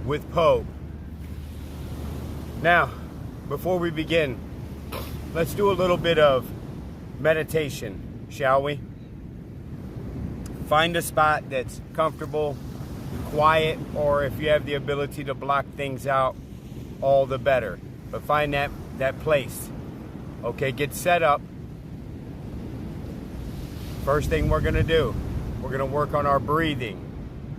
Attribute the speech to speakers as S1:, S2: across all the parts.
S1: with Poe. Now, before we begin, let's do a little bit of meditation, shall we? Find a spot that's comfortable, quiet, or if you have the ability to block things out, all the better. But find that place. Okay, get set up. First thing we're gonna do, we're gonna work on our breathing.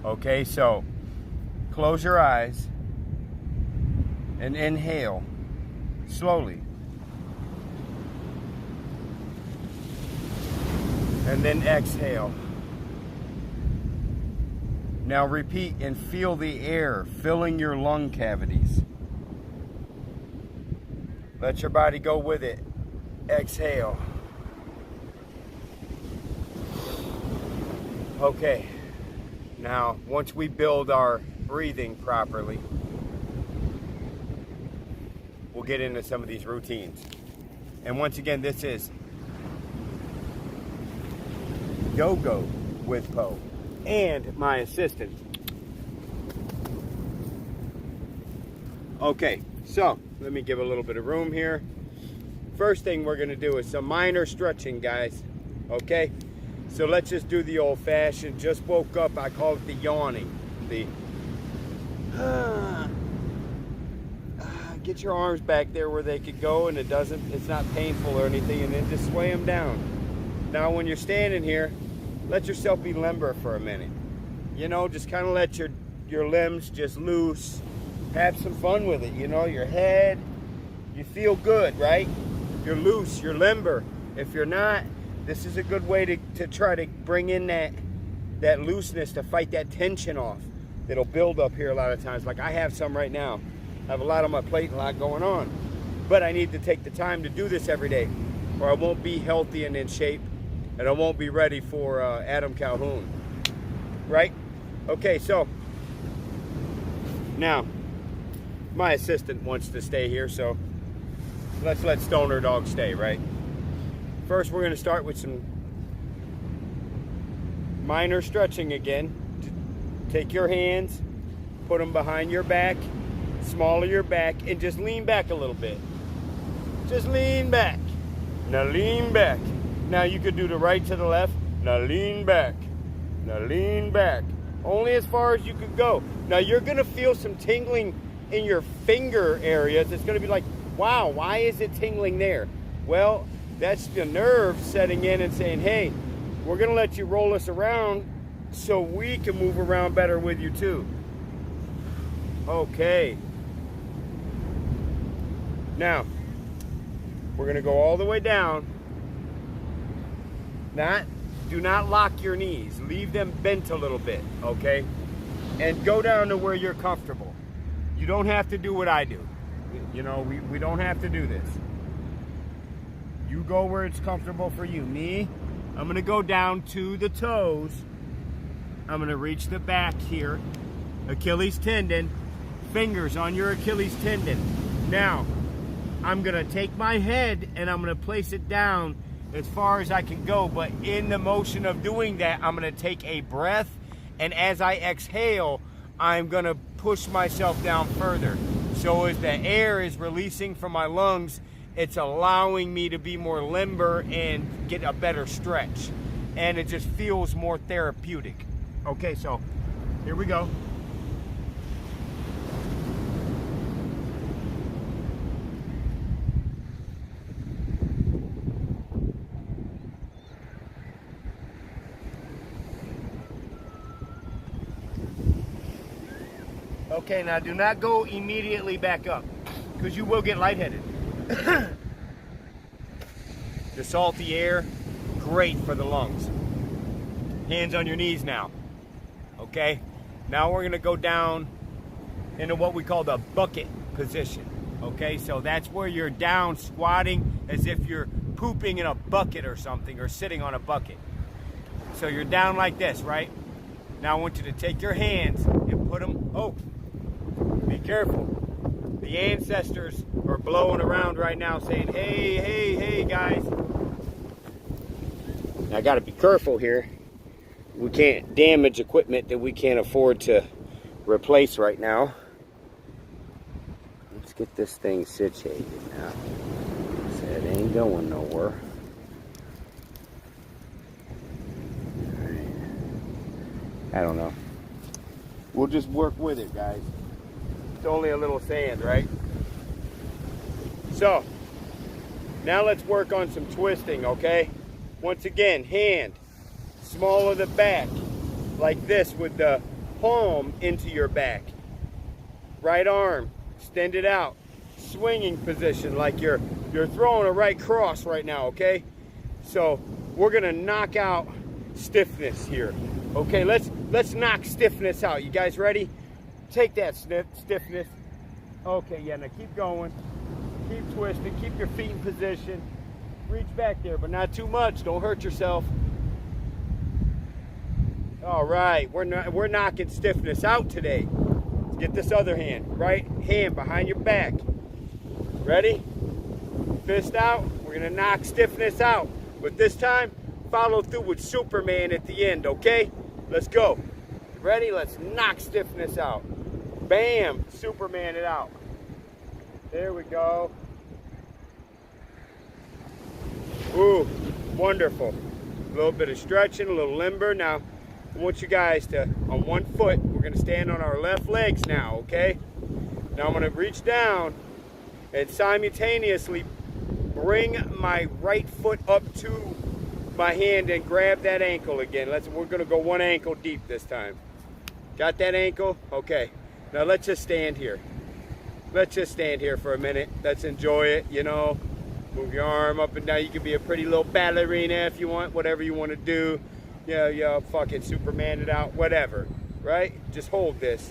S1: Okay, so close your eyes and inhale slowly. And then exhale. Now repeat and feel the air filling your lung cavities. Let your body go with it. Exhale. Okay. Now, once we build our breathing properly, we'll get into some of these routines. And once again, this is Yogo with Poe and my assistant. Okay, so let me give a little bit of room here. First thing we're gonna do is some minor stretching, guys. Okay, so let's just do the old-fashioned. Just woke up. I call it the yawning. The get your arms back there where they could go, and it's not painful or anything, and then just sway them down. Now, when you're standing here, let yourself be limber for a minute. You know, just kind of let your limbs just loose. Have some fun with it. You know, your head, you feel good, right? You're loose, you're limber. If you're not, this is a good way to try to bring in that looseness, to fight that tension off that'll build up here a lot of times. Like I have some right now. I have a lot on my plate and a lot going on. But I need to take the time to do this every day, or I won't be healthy and in shape, and I won't be ready for Adam Calhoun, right? Okay, so now my assistant wants to stay here, so let's let Stoner Dog stay, right? First, we're going to start with some minor stretching again. Take your hands, put them behind your back, small of your back, and just lean back a little bit. Just lean back. Now lean back. Now you could do the right to the left. Now lean back. Now lean back. Only as far as you could go. Now you're going to feel some tingling in your finger areas. It's going to be like, wow, why is it tingling there? Well, that's the nerve setting in and saying, hey, we're going to let you roll us around so we can move around better with you too. Okay. Now, we're going to go all the way down. Do not lock your knees. Leave them bent a little bit, okay? And go down to where you're comfortable. You don't have to do what I do. You know, we don't have to do this. You go where it's comfortable for you. Me, I'm going to go down to the toes. I'm going to reach the back here. Achilles tendon. Fingers on your Achilles tendon. Now, I'm going to take my head and I'm going to place it down as far as I can go. But in the motion of doing that, I'm going to take a breath. And as I exhale, I'm going to push myself down further. So as the air is releasing from my lungs, it's allowing me to be more limber and get a better stretch. And it just feels more therapeutic. Okay, so here we go. Okay, now do not go immediately back up, because you will get lightheaded. The salty air, great for the lungs. Hands on your knees now. Okay, now we're gonna go down into what we call the bucket position. Okay, so that's where you're down squatting as if you're pooping in a bucket or something, or sitting on a bucket. So you're down like this, right? Now I want you to take your hands and put them, oh, be careful. The ancestors are blowing around right now saying, hey, hey, hey, guys. Now, I got to be careful here. We can't damage equipment that we can't afford to replace right now. get this thing situated now. So it ain't going nowhere. I don't know. We'll just work with it, guys. It's only a little sand, right? So, now let's work on some twisting, okay? Once again, hand, small of the back, like this with the palm into your back. Right arm, extend it out. Swinging position, like you're throwing a right cross right now, okay? So, we're gonna knock out stiffness here. Okay, let's knock stiffness out. You guys ready? Take that stiffness. Okay, yeah, now keep going. Keep twisting, keep your feet in position. Reach back there, but not too much. Don't hurt yourself. All right, we're knocking stiffness out today. Let's get this other hand. Right hand behind your back. Ready? Fist out. We're gonna knock stiffness out. But this time, follow through with Superman at the end, okay? Let's go. Ready? Let's knock stiffness out. Bam! Superman it out. There we go. Ooh, wonderful. A little bit of stretching, a little limber. Now, I want you guys to, on one foot, we're going to stand on our left legs now, okay? Now I'm going to reach down and simultaneously bring my right foot up to my hand and grab that ankle again. We're gonna go one ankle deep this time. Got that ankle? Okay. Now let's just stand here. Let's just stand here for a minute. Let's enjoy it, you know. Move your arm up and down. You can be a pretty little ballerina if you want, whatever you want to do. Yeah, fucking Superman it out, whatever. Right? Just hold this.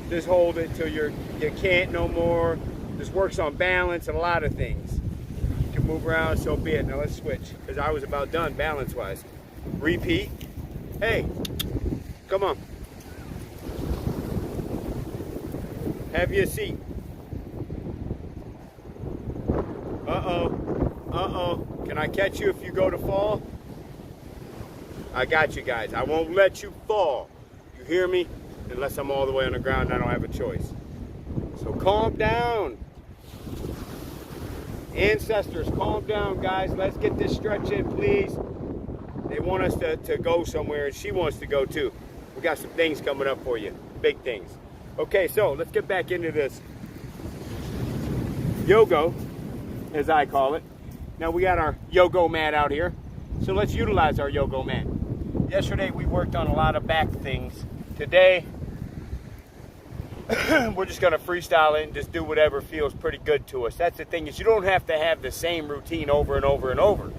S1: Just hold it till you can't no more. This works on balance and a lot of things. Can move around, so be it. Now let's switch, because I was about done balance-wise. Repeat. Hey, come on. Have your seat. Uh-oh. Can I catch you if you go to fall? I got you guys. I won't let you fall. You hear me? Unless I'm all the way on the ground and I don't have a choice. So calm down. Ancestors, calm down, guys. Let's get this stretch in, please. They want us to go somewhere, and she wants to go too. We got some things coming up for you, big things. Okay, so let's get back into this Yogo, as I call it. Now we got our Yogo mat out here, so let's utilize our Yogo mat. Yesterday we worked on a lot of back things. Today, we're just going to freestyle it and just do whatever feels pretty good to us. That's the thing, is you don't have to have the same routine over and over and over.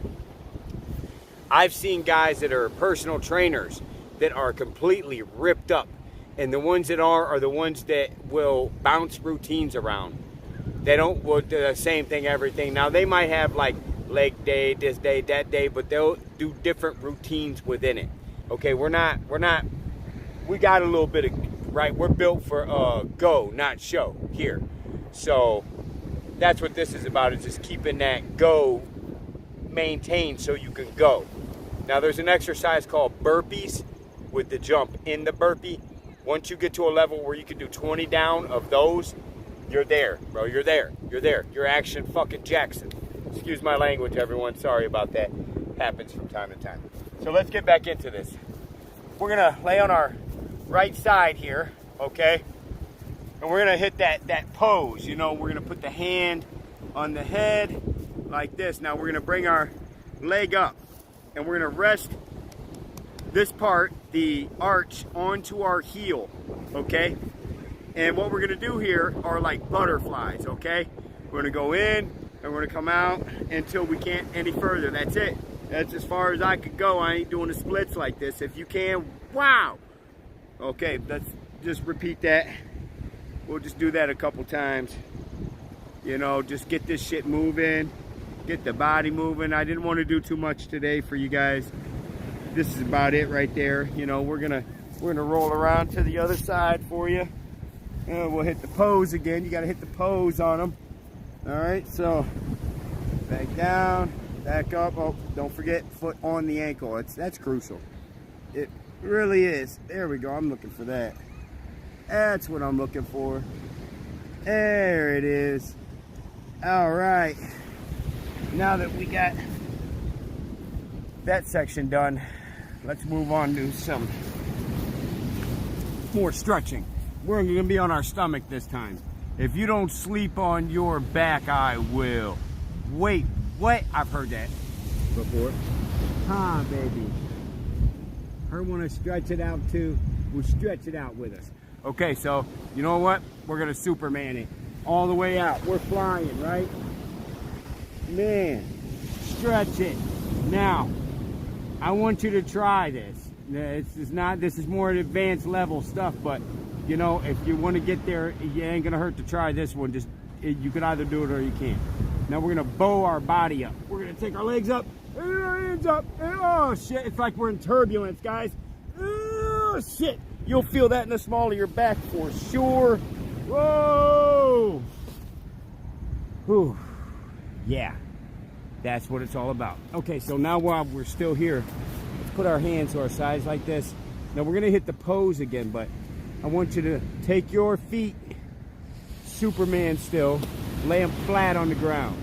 S1: I've seen guys that are personal trainers that are completely ripped up, and the ones that are the ones that will bounce routines around. They don't do the same thing, everything. Now they might have like leg day, this day, that day, but they'll do different routines within it. Okay, we got a little bit of, right, we're built for go, not show here. So that's what this is about, is just keeping that go maintained so you can go. Now there's an exercise called burpees with the jump in the burpee. Once you get to a level where you can do 20 down of those, you're there, bro. You're there. You're Action fucking Jackson. Excuse my language, everyone. Sorry about that. Happens from time to time. So let's get back into this. We're gonna lay on our right side here, okay? And we're gonna hit that pose. You know, we're gonna put the hand on the head like this. Now we're gonna bring our leg up and we're gonna rest this part, the arch, onto our heel, okay? And what we're gonna do here are like butterflies, okay? We're gonna go in and we're gonna come out until we can't any further. That's it. That's as far as I could go. I ain't doing the splits like this. If you can, wow. Okay, let's just repeat that. We'll just do that a couple times. You know, just get this shit moving, get the body moving. I didn't want to do too much today for you guys. This is about it right there. You know, we're gonna roll around to the other side for you. And we'll hit the pose again. You gotta hit the pose on them. All right, so back down, back up. Oh, don't forget, foot on the ankle. That's crucial. It really is. There we go. I'm looking for that. That's what I'm looking for. There it is. All right. Now that we got that section done, let's move on to some more stretching. We're going to be on our stomach this time. If you don't sleep on your back, I will. Wait, what? I've heard that before. Huh, baby. Her want to stretch it out too. We'll stretch it out with us. Okay, so you know what? We're going to Superman it all the way out. We're flying, right? Man, stretch it. Now, I want you to try this. This is more advanced level stuff, but you know, if you want to get there, it ain't gonna hurt to try this one. You can either do it or you can't. Now we're gonna bow our body up. We're gonna take our legs up and our hands up. And, oh shit, it's like we're in turbulence, guys. Oh shit, you'll feel that in the small of your back for sure. Whoa. Whew. Yeah, that's what it's all about. Okay, so now while we're still here, let's put our hands to our sides like this. Now we're gonna hit the pose again, but I want you to take your feet, Superman still, lay them flat on the ground,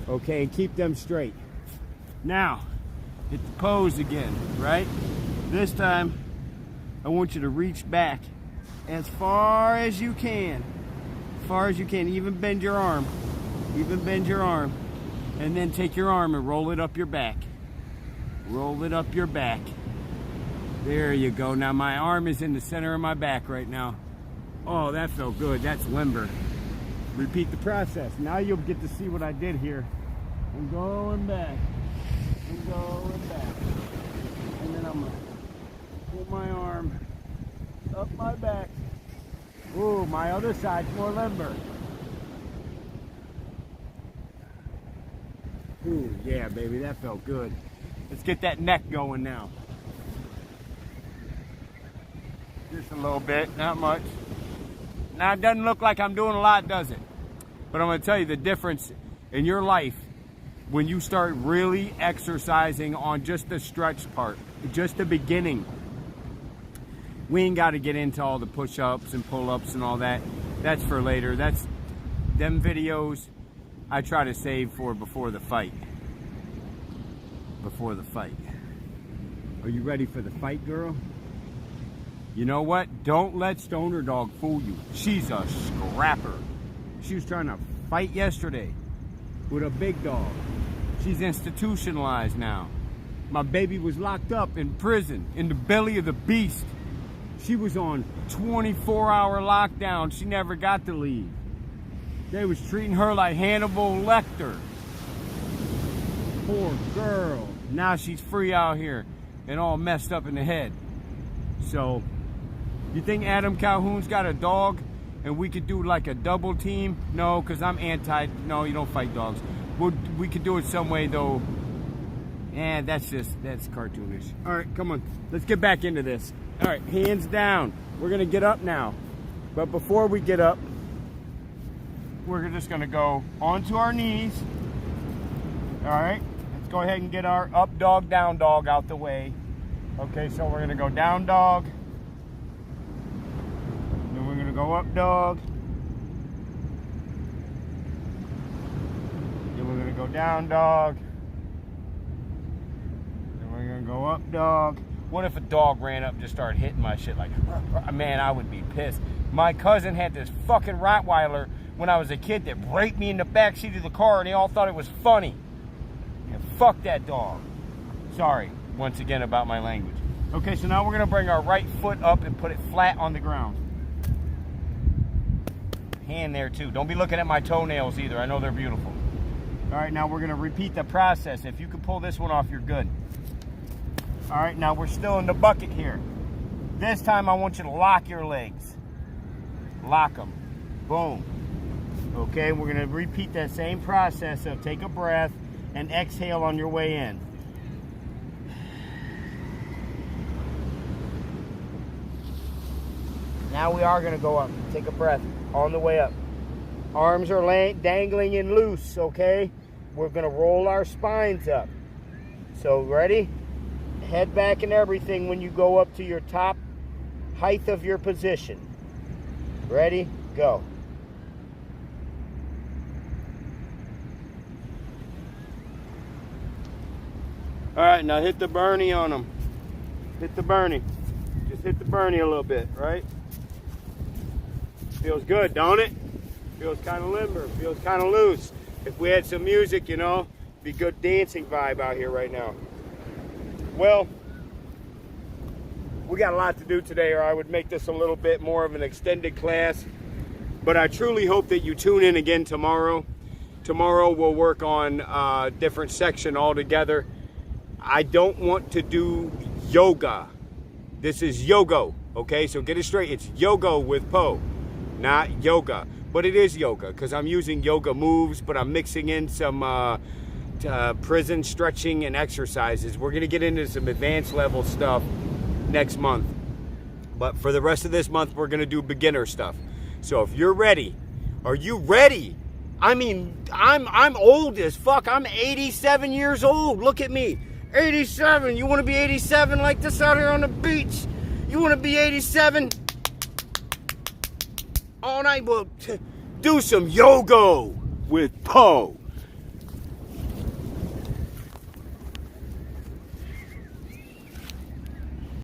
S1: okay, and keep them straight. Now, hit the pose again, right? This time, I want you to reach back as far as you can, even bend your arm, and then take your arm and roll it up your back. Roll it up your back. There you go. Now my arm is in the center of my back right now. Oh, that felt good. That's limber. Repeat the process. Now you'll get to see what I did here. I'm going back. I'm going back. And then I'm going to pull my arm up my back. Ooh, my other side's more limber. Ooh, yeah, baby, that felt good. Let's get that neck going now. Just a little bit, not much. Now, it doesn't look like I'm doing a lot, does it? But I'm going to tell you the difference in your life when you start really exercising on just the stretch part, just the beginning. We ain't got to get into all the push-ups and pull-ups and all that. That's for later. That's them videos I try to save for before the fight. Before the fight. Are you ready for the fight, girl? You know what? Don't let Stoner Dog fool you. She's a scrapper. She was trying to fight yesterday with a big dog. She's institutionalized now. My baby was locked up in prison in the belly of the beast. She was on 24-hour lockdown. She never got to leave. They was treating her like Hannibal Lecter. Poor girl. Now she's free out here and all messed up in the head. So, you think Adam Calhoun's got a dog and we could do like a double team? No, because I'm anti, no, you don't fight dogs. We could do it some way though. And that's cartoonish. All right, come on. Let's get back into this. All right, hands down. We're going to get up now. But before we get up, we're just going to go onto our knees. All right, let's go ahead and get our up dog, down dog out the way. Okay, so we're going to go down dog. Then we're going to go up dog. Then we're going to go down dog. Then we're going to go up dog. What if a dog ran up and just started hitting my shit like, man, I would be pissed. My cousin had this fucking Rottweiler when I was a kid that raped me in the backseat of the car and they all thought it was funny. And fuck that dog. Sorry, once again, about my language. Okay, so now we're going to bring our right foot up and put it flat on the ground. Hand there too. Don't be looking at my toenails either. I know they're beautiful. All right, now we're going to repeat the process. If you can pull this one off, you're good. All right, now we're still in the bucket here. This time I want you to lock your legs. Lock them. Boom. Okay, we're going to repeat that same process of take a breath and exhale on your way in. Now we are going to go up. Take a breath on the way up. Arms are dangling and loose, okay? We're going to roll our spines up. So, ready? Head back and everything when you go up to your top height of your position. Ready? Go. All right, now hit the Bernie on them. Hit the Bernie. Just hit the Bernie a little bit, right? Feels good, don't it? Feels kind of limber, feels kind of loose. If we had some music, you know, be good dancing vibe out here right now. Well, we got a lot to do today, or I would make this a little bit more of an extended class. But I truly hope that you tune in again tomorrow. Tomorrow we'll work on a different section altogether. I don't want to do yoga. This is Yogo, okay? So get it straight. It's Yogo with Po, not yoga. But it is yoga because I'm using yoga moves, but I'm mixing in some prison stretching and exercises. We're going to get into some advanced level stuff next month. But for the rest of this month, we're going to do beginner stuff. So if you're ready, are you ready? I mean, I'm old as fuck. I'm 87 years old. Look at me. 87. You want to be 87 like this out here on the beach? You want to be 87? All night, well, do some Yogo with Po.